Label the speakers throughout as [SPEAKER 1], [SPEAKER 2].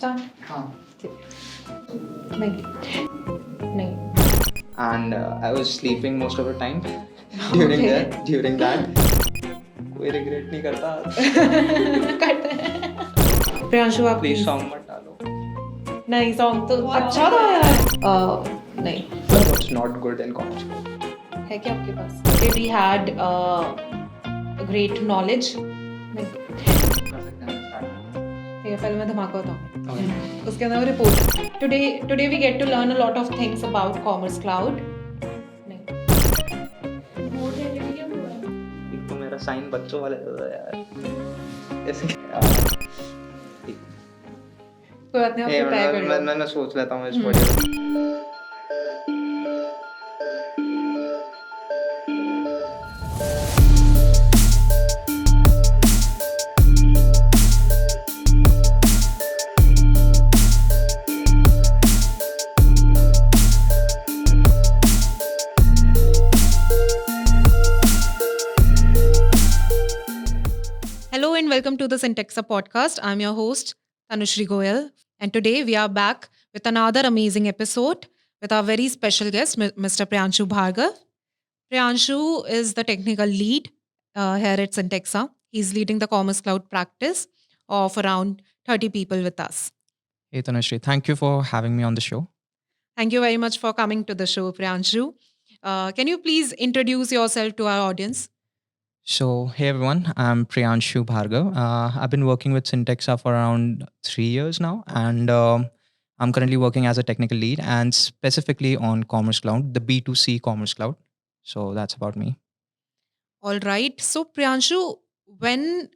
[SPEAKER 1] Start.
[SPEAKER 2] हाँ.
[SPEAKER 1] नहीं.
[SPEAKER 2] And I was sleeping most of the time during that. कोई regret नहीं करता.
[SPEAKER 1] करते हैं. प्रियांशु आप
[SPEAKER 2] Please song मत डालो.
[SPEAKER 1] नहीं सॉन्ग तो अच्छा था यार. नहीं.
[SPEAKER 2] What's not good in college?
[SPEAKER 1] है क्या आपके पास? Did we had a great knowledge? नहीं. ठीक है पहले मैं धमाका बताऊँ. उसके अंदर report. Today we get to learn a lot of things about Commerce Cloud. नहीं.
[SPEAKER 2] एक तो मेरा साइन बच्चों वाले होता है यार. ऐसे
[SPEAKER 1] कोई बात नहीं आप प्रिपेयर कर लो.
[SPEAKER 2] मैं सोच लेता हूँ इस पर.
[SPEAKER 1] Hello and welcome to the Cyntexa podcast. I'm your host, Tanushri Goyal. And today we are back with another amazing episode with our very special guest, Mr. Priyanshu Bhargava. Priyanshu is the technical lead here at Cyntexa. He's leading the Commerce Cloud practice of around 30 people with us.
[SPEAKER 2] Hey Tanushri, thank you for having me on the show.
[SPEAKER 1] Thank you very much for coming to the show, Priyanshu. Can you please introduce yourself to our audience?
[SPEAKER 2] So, hey everyone, I'm Priyanshu Bhargava. I've been working with Cyntexa for around 3 years now, and I'm currently working as a technical lead and specifically on Commerce Cloud, the B2C Commerce Cloud. So that's about me.
[SPEAKER 1] All right. So Priyanshu, when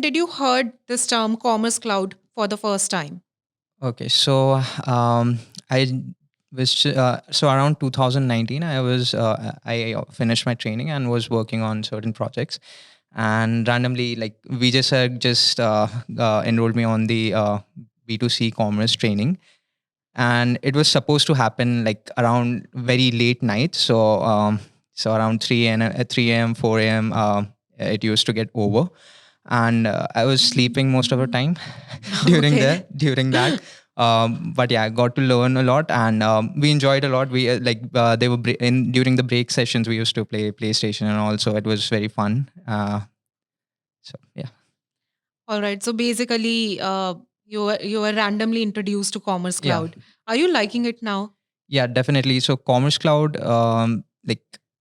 [SPEAKER 1] did you heard this term Commerce Cloud for the first time?
[SPEAKER 2] Okay, so I was so around 2019. I finished my training and was working on certain projects, and randomly, like we just enrolled me on the B2C commerce training, and it was supposed to happen like around very late night. So around 3 a.m., 4 a.m. It used to get over, and I was sleeping most of the time during
[SPEAKER 1] Okay.
[SPEAKER 2] that. But yeah, I got to learn a lot, and we enjoyed a lot. We they were during the break sessions. We used to play PlayStation, and also it was very fun. So yeah.
[SPEAKER 1] All right. So basically, you were randomly introduced to Commerce
[SPEAKER 2] Yeah.
[SPEAKER 1] Cloud. Are you liking it now?
[SPEAKER 2] Yeah, definitely. So Commerce Cloud,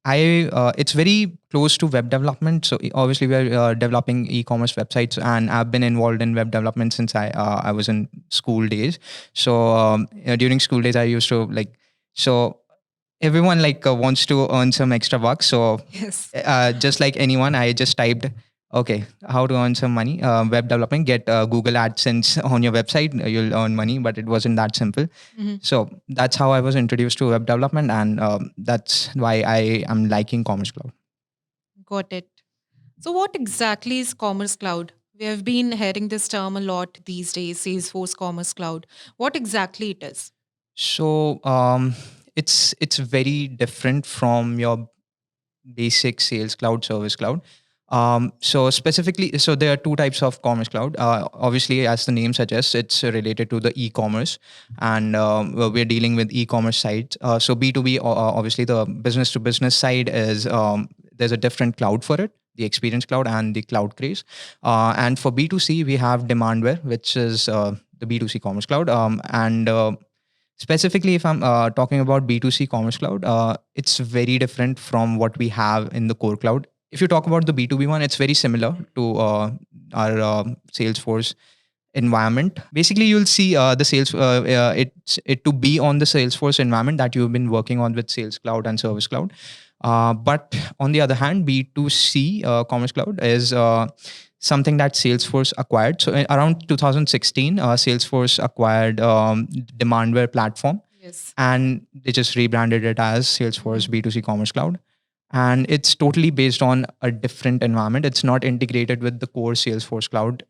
[SPEAKER 2] it's very close to web development. So obviously we are developing e-commerce websites, and I've been involved in web development since I was in school days. So during school days, I used to so everyone wants to earn some extra bucks. So
[SPEAKER 1] Yes.
[SPEAKER 2] just like anyone, I just typed, okay, how to earn some money, web development, get Google AdSense on your website, you'll earn money, but it wasn't that simple.
[SPEAKER 1] Mhm.
[SPEAKER 2] So that's how I was introduced to web development, and that's why I am liking Commerce Cloud.
[SPEAKER 1] Got it. So what exactly is Commerce Cloud? We have been hearing this term a lot these days, Salesforce Commerce Cloud. What exactly it is?
[SPEAKER 2] So it's very different from your basic Sales Cloud, Service Cloud. So specifically, so there are two types of Commerce Cloud. Obviously, as the name suggests, it's related to the e-commerce, and we're dealing with e-commerce sites. So B2B, obviously, the business to business side is there's a different cloud for it, the Experience Cloud and the Cloud Craze. And for B2C, we have Demandware, which is the B2C Commerce Cloud, and specifically, if I'm talking about B2C Commerce Cloud, it's very different from what we have in the core cloud. If you talk about the B2B one, it's very similar to our Salesforce environment. Basically, you'll see the sales it to be on the Salesforce environment that you've been working on with Sales Cloud and Service Cloud. But on the other hand, B2C Commerce Cloud is something that Salesforce acquired. So around 2016, Salesforce acquired Demandware platform,
[SPEAKER 1] Yes.
[SPEAKER 2] and they just rebranded it as Salesforce B2C Commerce Cloud. And it's totally based on a different environment. It's not integrated with the core Salesforce cloud,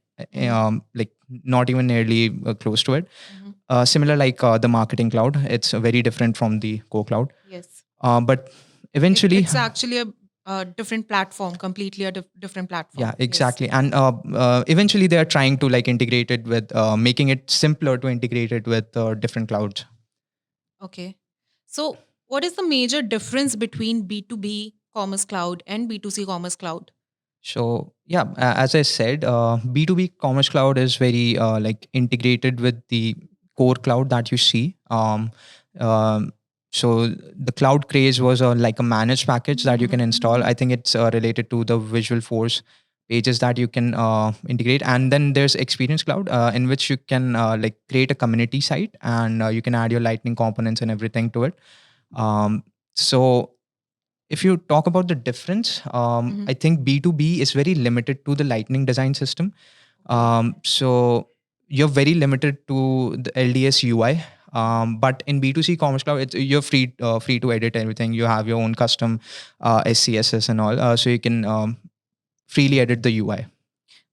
[SPEAKER 2] not even nearly close to it.
[SPEAKER 1] Mhm.
[SPEAKER 2] Similar like the marketing cloud, it's very different from the core cloud.
[SPEAKER 1] Yes.
[SPEAKER 2] But eventually,
[SPEAKER 1] It's actually a a different platform, completely a different
[SPEAKER 2] Yeah,
[SPEAKER 1] platform. Yes.
[SPEAKER 2] exactly. And eventually they are trying to like integrate it with making it simpler to integrate it with different clouds.
[SPEAKER 1] Okay. So, what is the major difference between B2B Commerce Cloud and B2C Commerce Cloud?
[SPEAKER 2] So yeah, as I said, B2B Commerce Cloud is very like integrated with the core cloud that you see. Um, so the Cloud Craze was like a managed package that you can install. I think it's related to the Visual Force pages that you can integrate, and then there's Experience Cloud, in which you can like create a community site, and you can add your Lightning components and everything to it. So if you talk about the difference,
[SPEAKER 1] Mhm.
[SPEAKER 2] I think B2B is very limited to the Lightning design system.
[SPEAKER 1] Okay.
[SPEAKER 2] So you're very limited to the LDS UI. But in B2C Commerce Cloud, you're free to edit everything. You have your own custom SCSS and all, so you can freely edit the UI.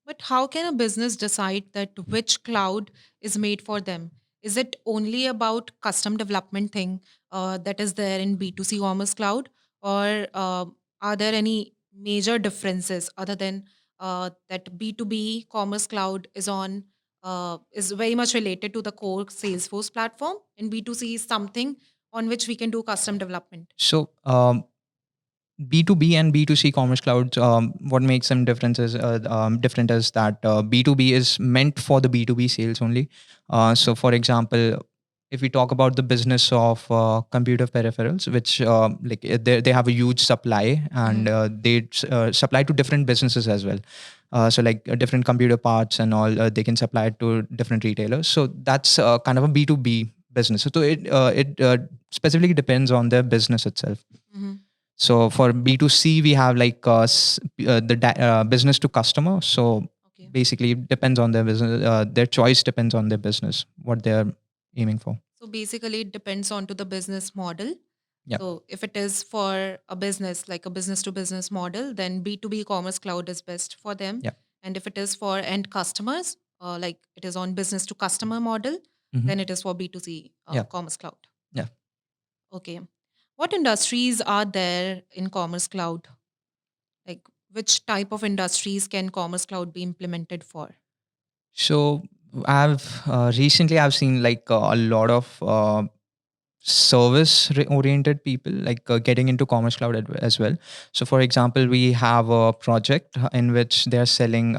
[SPEAKER 1] But how can a business decide that which cloud is made for them? Is it only about custom development thing that is there in B2C Commerce Cloud, or are there any major differences other than that B2B Commerce Cloud is very much related to the core Salesforce platform, and B2C is something on which we can do custom development?
[SPEAKER 2] So B2B and B2C Commerce Clouds, what makes them different is that B2B is meant for the B2B sales only. So, for example, if we talk about the business of computer peripherals, which they have a huge supply, and
[SPEAKER 1] Mhm.
[SPEAKER 2] they supply to different businesses as well. So, like different computer parts and all, they can supply it to different retailers. So that's kind of a B2B business. So it specifically depends on their business itself.
[SPEAKER 1] Mhm.
[SPEAKER 2] So for B2C, we have like business to customer. So
[SPEAKER 1] Okay.
[SPEAKER 2] basically, it depends on their business. Their choice depends on their business, what they're aiming for.
[SPEAKER 1] So basically, it depends on to the business model.
[SPEAKER 2] Yeah,
[SPEAKER 1] So if it is for a business, like a business to business model, then B2B Commerce Cloud is best for them.
[SPEAKER 2] yeah,
[SPEAKER 1] And if it is for end customers, like it is on business to customer model,
[SPEAKER 2] hmm,
[SPEAKER 1] then it is for B2C
[SPEAKER 2] yeah,
[SPEAKER 1] Commerce Cloud.
[SPEAKER 2] yeah.
[SPEAKER 1] Okay. What industries are there in Commerce Cloud? Like which type of industries can Commerce Cloud be implemented for?
[SPEAKER 2] So I've recently I've seen like a lot of service oriented people like getting into Commerce Cloud as well. So for example, we have a project in which they're selling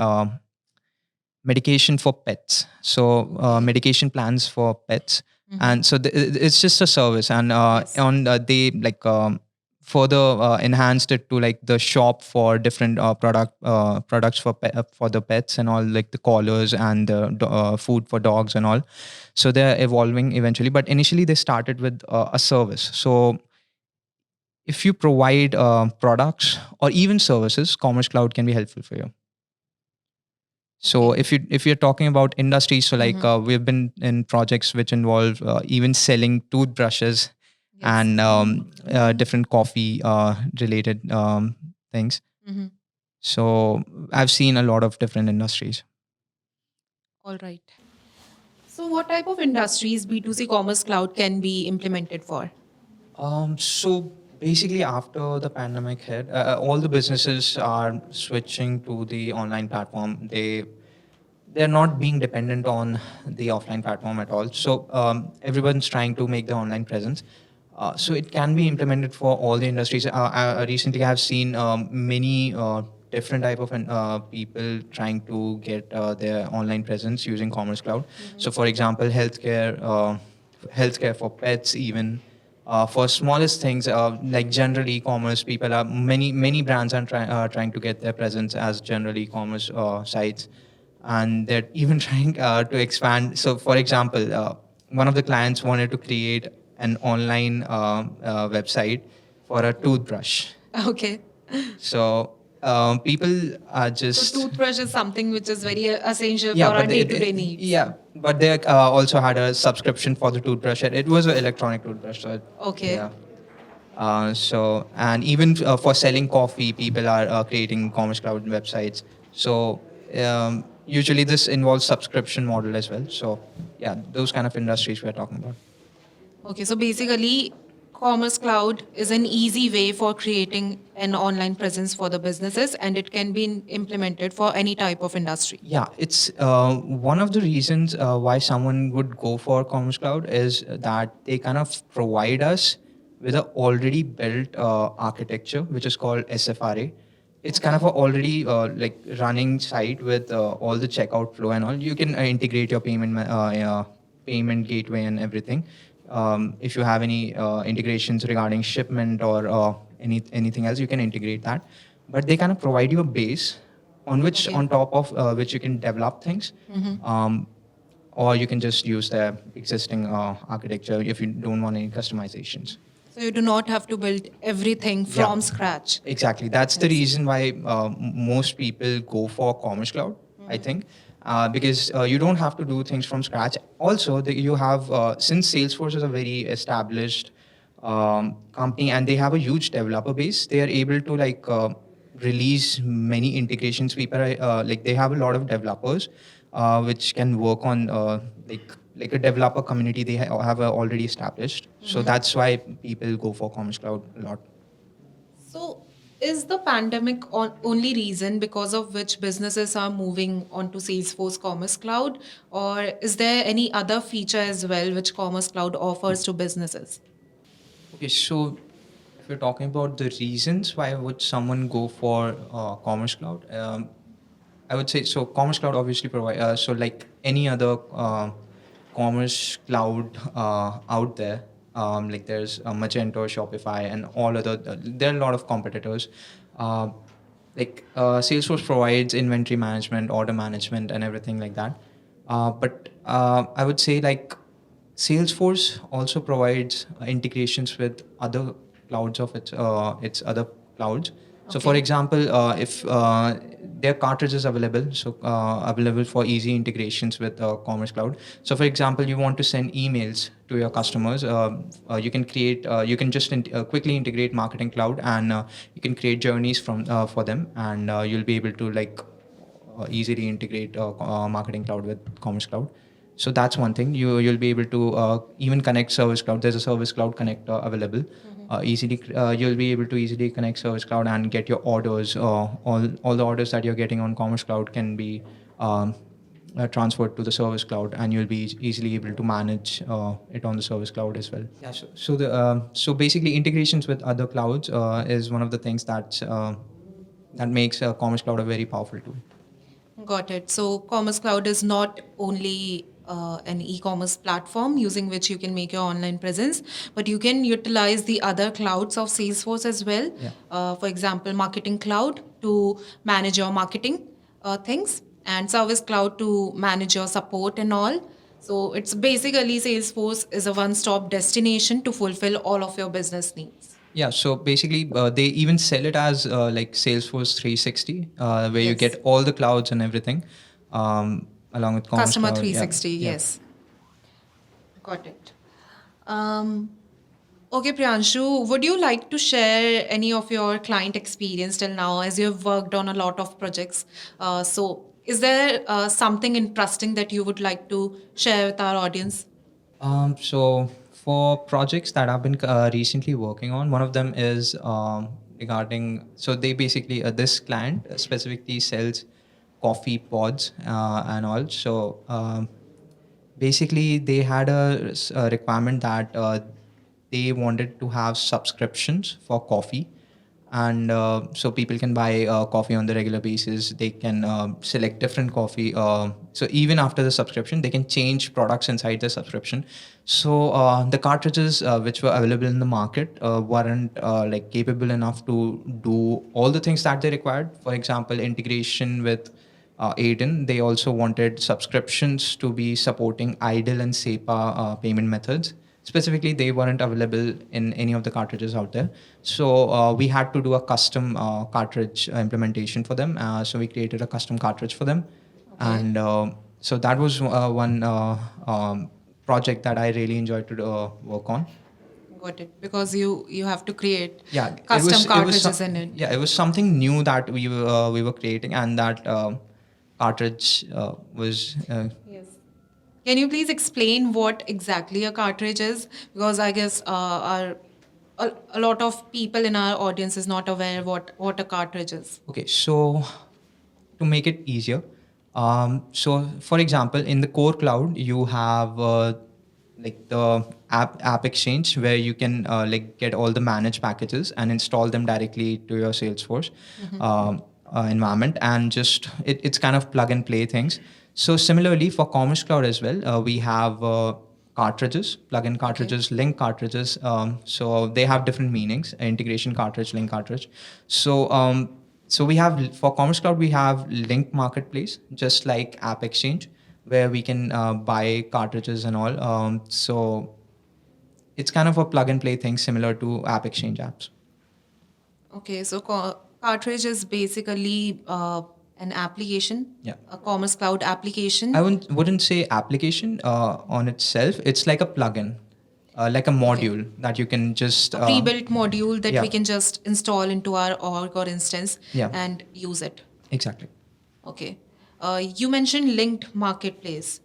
[SPEAKER 2] medication for pets. So
[SPEAKER 1] Okay.
[SPEAKER 2] medication plans for pets,
[SPEAKER 1] Mm-hmm.
[SPEAKER 2] and so it's just a service, and
[SPEAKER 1] Yes.
[SPEAKER 2] on they like further enhanced it to like the shop for different products for for the pets and all, like the collars and the food for dogs and all. So they're evolving eventually, but initially they started with a service. So if you provide products or even services, Commerce Cloud can be helpful for you. So
[SPEAKER 1] Okay.
[SPEAKER 2] if you're talking about industries, so like
[SPEAKER 1] Mm-hmm.
[SPEAKER 2] we've been in projects which involve even selling toothbrushes
[SPEAKER 1] Yes.
[SPEAKER 2] and different coffee related things.
[SPEAKER 1] Mm-hmm.
[SPEAKER 2] So I've seen a lot of different industries.
[SPEAKER 1] All right. So, what type of industries B2C Commerce Cloud can be implemented for?
[SPEAKER 2] So basically, after the pandemic hit, all the businesses are switching to the online platform. They're not being dependent on the offline platform at all. So everyone's trying to make the online presence. So it can be implemented for all the industries. Recently, I have seen many different type of people trying to get their online presence using Commerce Cloud. So, for example, healthcare for pets, even for smallest things like general e-commerce. People are many brands are trying to get their presence as general e-commerce sites, and they're even trying to expand. So, for example, one of the clients wanted to create an online website for a toothbrush.
[SPEAKER 1] Okay.
[SPEAKER 2] So people are
[SPEAKER 1] So,
[SPEAKER 2] just
[SPEAKER 1] toothbrush is something which is very essential for
[SPEAKER 2] yeah,
[SPEAKER 1] our
[SPEAKER 2] but
[SPEAKER 1] day to day needs.
[SPEAKER 2] yeah, but they also had a subscription for the toothbrush. It was an electronic toothbrush, so
[SPEAKER 1] Okay.
[SPEAKER 2] yeah. So and even for selling coffee, people are creating Commerce Cloud websites. So usually this involves subscription model as well. So yeah, those kind of industries we're talking about.
[SPEAKER 1] Okay. So, basically, Commerce Cloud is an easy way for creating an online presence for the businesses, and it can be implemented for any type of industry.
[SPEAKER 2] Yeah, it's one of the reasons why someone would go for Commerce Cloud is that they kind of provide us with a already built architecture, which is called SFRA. It's kind of a already like running site with all the checkout flow and all. You can integrate your payment gateway and everything. If you have any integrations regarding shipment or anything else, you can integrate that. But they kind of provide you a base on which
[SPEAKER 1] Okay.
[SPEAKER 2] on top of which you can develop things, or you can just use the existing architecture if you don't want any customizations.
[SPEAKER 1] So you do not have to build everything
[SPEAKER 2] Yeah.
[SPEAKER 1] from scratch.
[SPEAKER 2] Exactly. That's the reason why most people go for Commerce Cloud, I think, because you don't have to do things from scratch. Also, you have, since Salesforce is a very established company and they have a huge developer base, they are able to like release many integrations. People are, like they have a lot of developers which can work on like a developer community they have already established. So that's why people go for Commerce Cloud a lot.
[SPEAKER 1] So, is the pandemic only reason because of which businesses are moving onto Salesforce Commerce Cloud, or is there any other feature as well which Commerce Cloud offers to businesses?
[SPEAKER 2] Okay, so if you're talking about the reasons why would someone go for Commerce Cloud, I would say so. Commerce Cloud obviously provide so like any other Commerce Cloud out there. Like there's Magento, Shopify, and all other. There are a lot of competitors. Uh, Salesforce provides inventory management, order management, and everything like that. But I would say like Salesforce also provides integrations with other clouds of its other clouds. So, for
[SPEAKER 1] Okay.
[SPEAKER 2] example, if their cartridges available, so available for easy integrations with Commerce Cloud. So, for example, you want to send emails to your customers, you can just quickly integrate Marketing Cloud, and you can create journeys from for them, and you'll be able to like easily integrate Marketing Cloud with Commerce Cloud. So that's one thing. You'll be able to even connect Service Cloud. There's a Service Cloud connector available. Easily, you'll be able to easily connect Service Cloud and get your orders. All the orders that you're getting on Commerce Cloud can be transferred to the Service Cloud, and you'll be easily able to manage it on the Service Cloud as well. Yeah. So basically, integrations with other clouds is one of the things that makes Commerce Cloud a very powerful tool.
[SPEAKER 1] Got it. So, Commerce Cloud is not only an e commerce platform using which you can make your online presence, but you can utilize the other clouds of Salesforce as well.
[SPEAKER 2] Yeah.
[SPEAKER 1] For example, Marketing Cloud to manage your marketing things, and Service Cloud to manage your support and all. So, it's basically Salesforce is a one stop destination to fulfill all of your business needs.
[SPEAKER 2] Yeah, so basically, they even sell it as like Salesforce 360, where you
[SPEAKER 1] Yes.
[SPEAKER 2] get all the clouds and everything, along with Commerce
[SPEAKER 1] Customer
[SPEAKER 2] Cloud.
[SPEAKER 1] 360,
[SPEAKER 2] Yeah.
[SPEAKER 1] yes. Got it. Okay, Priyanshu, would you like to share any of your client experience till now as you have worked on a lot of projects? So, is there something interesting that you would like to share with our audience?
[SPEAKER 2] So for projects that I've been recently working on, one of them is regarding. So they basically this client specifically sells coffee pods and all. So basically, they had a requirement that they wanted to have subscriptions for coffee, and so people can buy coffee on the regular basis. They can select different coffee. So even after the subscription, they can change products inside the subscription. So the cartridges which were available in the market weren't like capable enough to do all the things that they required. For example, integration with Aiden. They also wanted subscriptions to be supporting IDLE and SEPA payment methods. Specifically, they weren't available in any of the cartridges out there. So we had to do a custom cartridge implementation for them. So we created a custom cartridge for them. And so that was one project that I really enjoyed to work on.
[SPEAKER 1] Got it. Because you have to create
[SPEAKER 2] Yeah,
[SPEAKER 1] custom
[SPEAKER 2] it
[SPEAKER 1] cartridges
[SPEAKER 2] was
[SPEAKER 1] in it.
[SPEAKER 2] yeah, it was something new that we were creating, and that cartridge was
[SPEAKER 1] Yes. Can you please explain what exactly a cartridge is? Because I guess our a lot of people in our audience is not aware what a cartridge is.
[SPEAKER 2] Okay, so to make it easier, so for example, in the core cloud, you have like the app exchange where you can like get all the managed packages and install them directly to your Salesforce environment, and just it's kind of plug and play things. So similarly for Commerce Cloud as well, we have cartridges, plugin
[SPEAKER 1] Okay.
[SPEAKER 2] cartridges, link cartridges. So they have different meanings: integration cartridge, link cartridge. So we have, for Commerce Cloud, we have link marketplace, just like App Exchange, where we can buy cartridges and all. So it's kind of a plug and play thing similar to App Exchange apps.
[SPEAKER 1] Okay, so Cartridge is basically an application,
[SPEAKER 2] Yeah.
[SPEAKER 1] a Commerce Cloud
[SPEAKER 2] I
[SPEAKER 1] application.
[SPEAKER 2] wouldn't say application on itself. It's like a plugin, like a
[SPEAKER 1] Okay.
[SPEAKER 2] module that you can just
[SPEAKER 1] A pre-built module that
[SPEAKER 2] yeah,
[SPEAKER 1] we can just install into our org or instance
[SPEAKER 2] yeah,
[SPEAKER 1] and use it.
[SPEAKER 2] exactly.
[SPEAKER 1] Okay. You mentioned linked marketplace.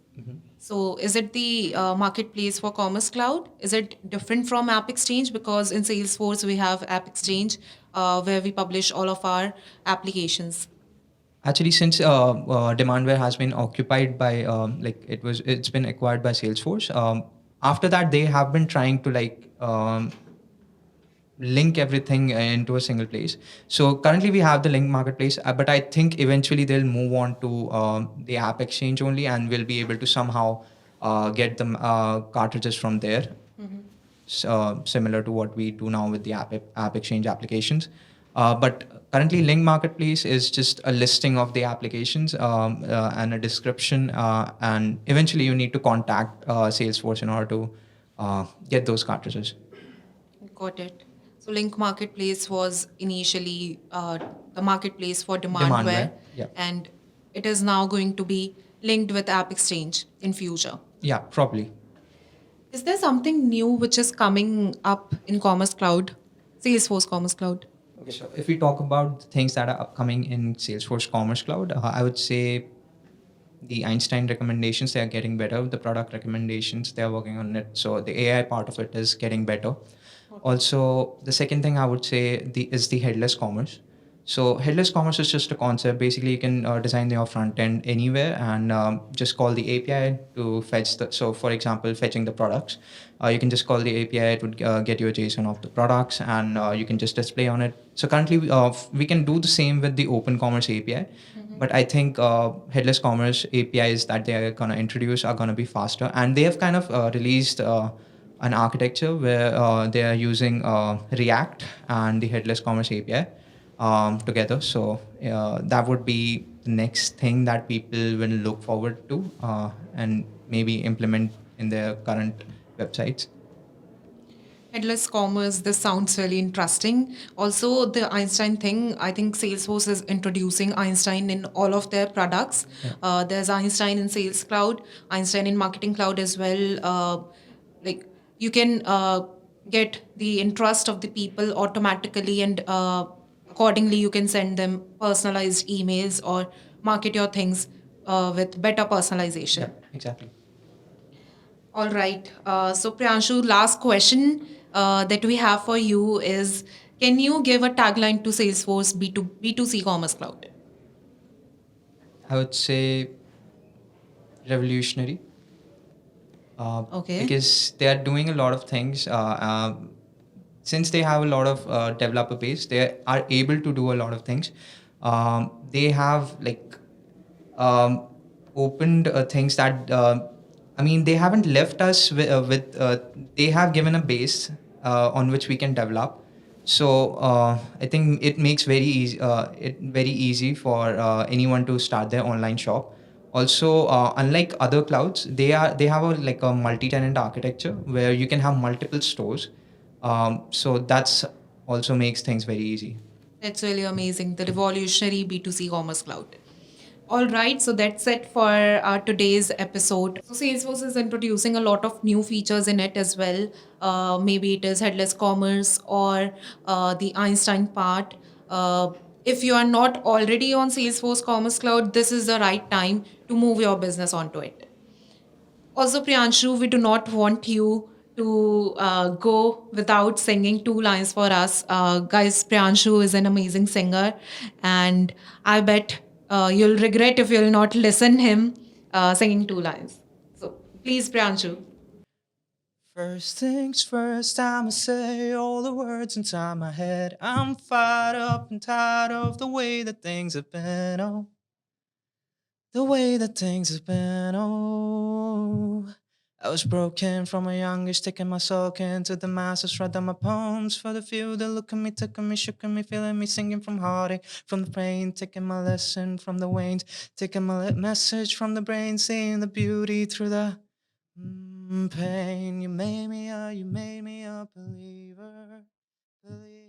[SPEAKER 1] So is it the marketplace for Commerce Cloud? Is it different from App Exchange? Because in Salesforce we have App Exchange where we publish all of our applications.
[SPEAKER 2] Actually, since Demandware has been occupied by like it's been acquired by Salesforce. After that, they have been trying to like link everything into a single place. So currently we have the link marketplace, but I think eventually they'll move on to the app exchange only, and we'll be able to somehow get the cartridges from there, similar to what we do now with the app exchange applications. But currently, link marketplace is just a listing of the applications and a description, and eventually you need to contact Salesforce in order to get those cartridges.
[SPEAKER 1] Got it. So Link Marketplace was initially the marketplace for demandware,
[SPEAKER 2] Demandware, yeah.
[SPEAKER 1] and it is now going to be linked with App Exchange in future.
[SPEAKER 2] Yeah, probably.
[SPEAKER 1] Is there something new which is coming up in Commerce Cloud, Salesforce Commerce Cloud?
[SPEAKER 2] Okay, so if we talk about the things that are upcoming in Salesforce Commerce Cloud, I would say the Einstein recommendations, they are getting better. The product recommendations, they are working on it. So the AI part of it is getting better. Also, the second thing I would say is the headless commerce. So headless commerce is just a concept. Basically, you can design your front end anywhere and just call the API to fetch the. So, for example, fetching the products, you can just call the API. It would get you a JSON of the products, and you can just display on it. So currently, we can do the same with the Open Commerce API, but I think headless commerce APIs that they are gonna introduce are gonna be faster, and they have kind of released. An architecture where they are using React and the headless commerce API together. So that would be the next thing that people will look forward to and maybe implement in their current websites.
[SPEAKER 1] Headless commerce, this sounds really interesting. Also, the Einstein thing, I think Salesforce is introducing Einstein in all of their products.
[SPEAKER 2] Yeah.
[SPEAKER 1] There's Einstein in Sales Cloud, Einstein in Marketing Cloud as well. Like you can get the interest of the people automatically, and accordingly, you can send them personalized emails or market your things with better personalization.
[SPEAKER 2] Yeah, exactly.
[SPEAKER 1] All right. So, Priyanshu, last question that we have for you is, can you give a tagline to Salesforce B2C Commerce Cloud?
[SPEAKER 2] I would say revolutionary.
[SPEAKER 1] Okay.
[SPEAKER 2] Because they are doing a lot of things. Since they have a lot of developer base, they are able to do a lot of things. They have like opened things that I mean, they haven't left us with they have given a base on which we can develop. So I think it makes it very easy for anyone to start their online shop. Also, unlike other clouds, they have like a multi-tenant architecture where you can have multiple stores. So that's also makes things very easy.
[SPEAKER 1] That's really amazing. The revolutionary B2C Commerce Cloud. All right, so that's it for our today's episode. So Salesforce is introducing a lot of new features in it as well. Maybe it is headless commerce or the Einstein part. If you are not already on Salesforce Commerce Cloud, this is the right time to move your business onto it. Also, Priyanshu, we do not want you to go without singing two lines for us. Guys, Priyanshu is an amazing singer, and I bet you'll regret if you'll not listen him singing two lines. So please, Priyanshu.
[SPEAKER 2] First things first, I'ma say all the words inside my head. I'm fired up and tired of the way that things have been. Oh, the way that things have been. Oh, I was broken from a young age, taking my soul into the masses, writing my poems for the few that look at me, took me, shook me, feeling me, singing from heartache, from the pain, taking my lesson from the veins, taking my message from the brain, seeing the beauty through the pain. You made me a believer, believer.